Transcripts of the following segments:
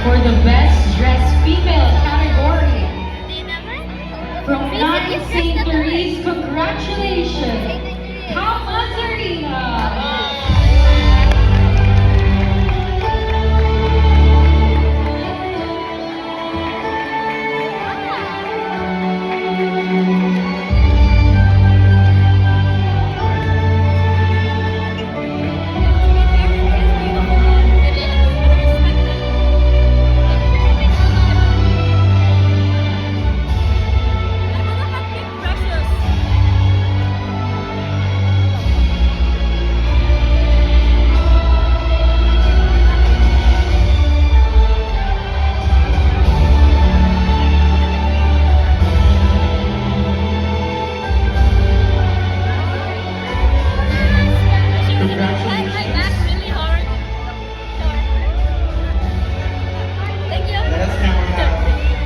For the best dressed female category, from 9 St. Louis, congratulations, Kamazarina.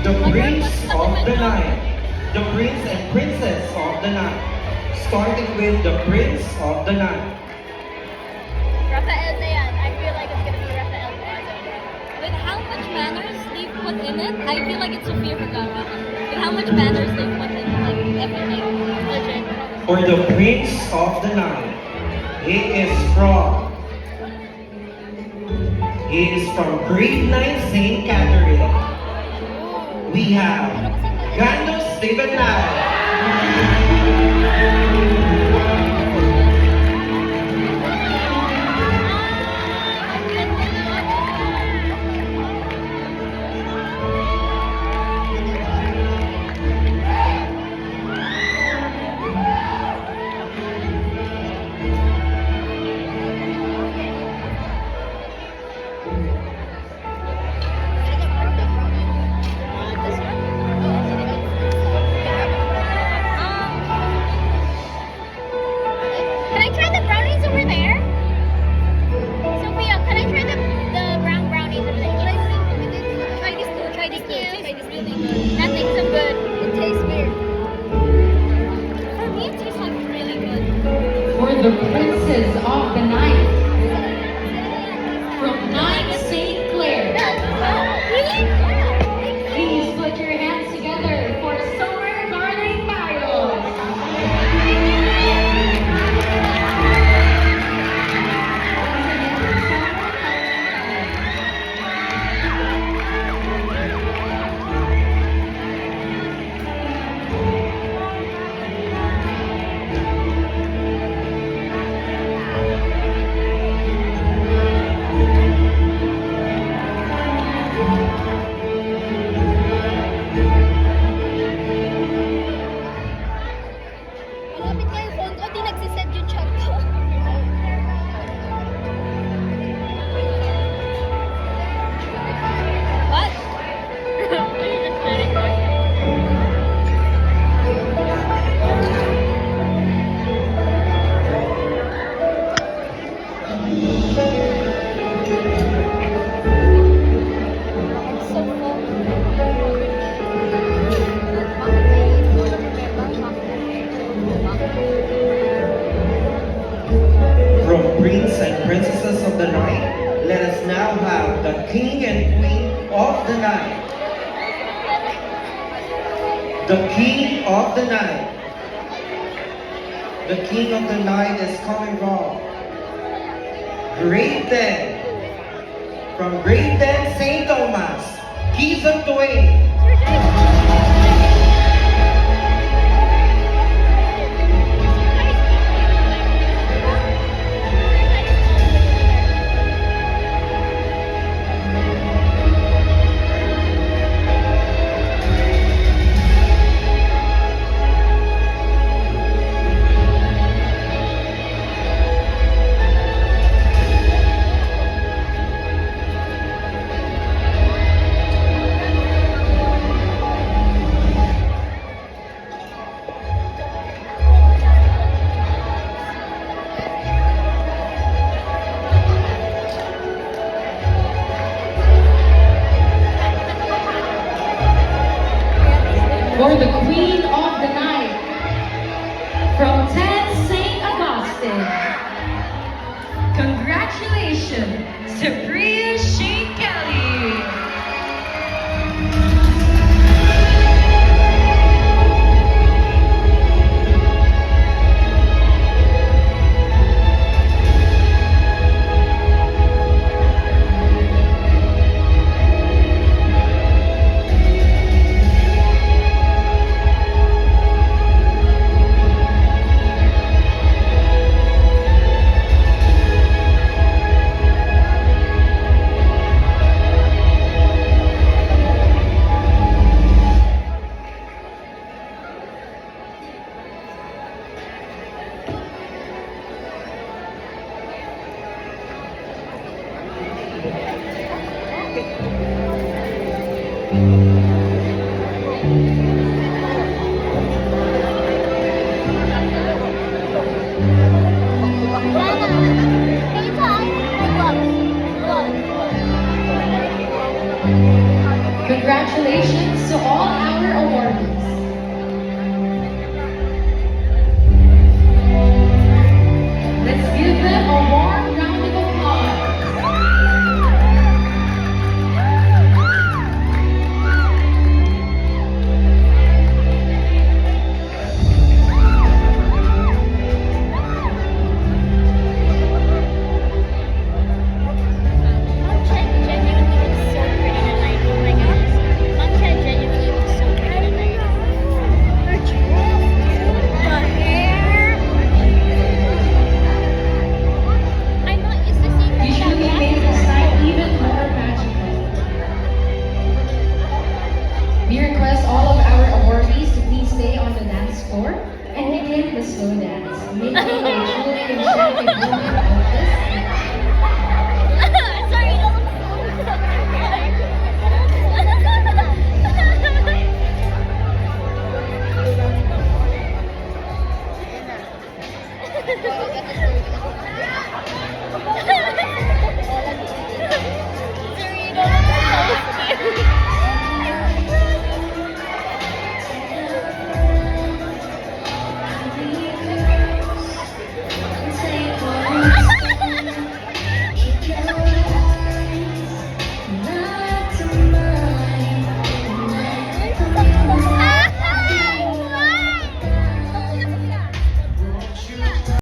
The prince of the night, the prince and princess of the night, starting with the prince of the night. Rafael Dayan. I feel like it's gonna be Rafael Dayan. With how much manners they've put in it, I feel like it's Sofia Vergara. With how much manners they've put in like everything, legit. For the prince of the night, he is from grade 9 St. Catherine. We have Gando Stephen Can I try the brownies over there? Sophia, can I try the brown brownies over there? Try these two. Try these two. Try this really good. Nothing's so good. It tastes weird. For me, it tastes like really good. For the princes of the night, from 9 St. Clair, Really? please put your hands together for Summer Garden Bios. Malapit nga yung phone ko. Di nagsisend yung chat ko. What? It's so From prince and princesses of the night, let us now have the king and queen of the night. The king of the night. The king of the night is coming from grade 10. From grade 10 St. Thomas, Quezon Twain. Congratulations to Priya Shane Kelly.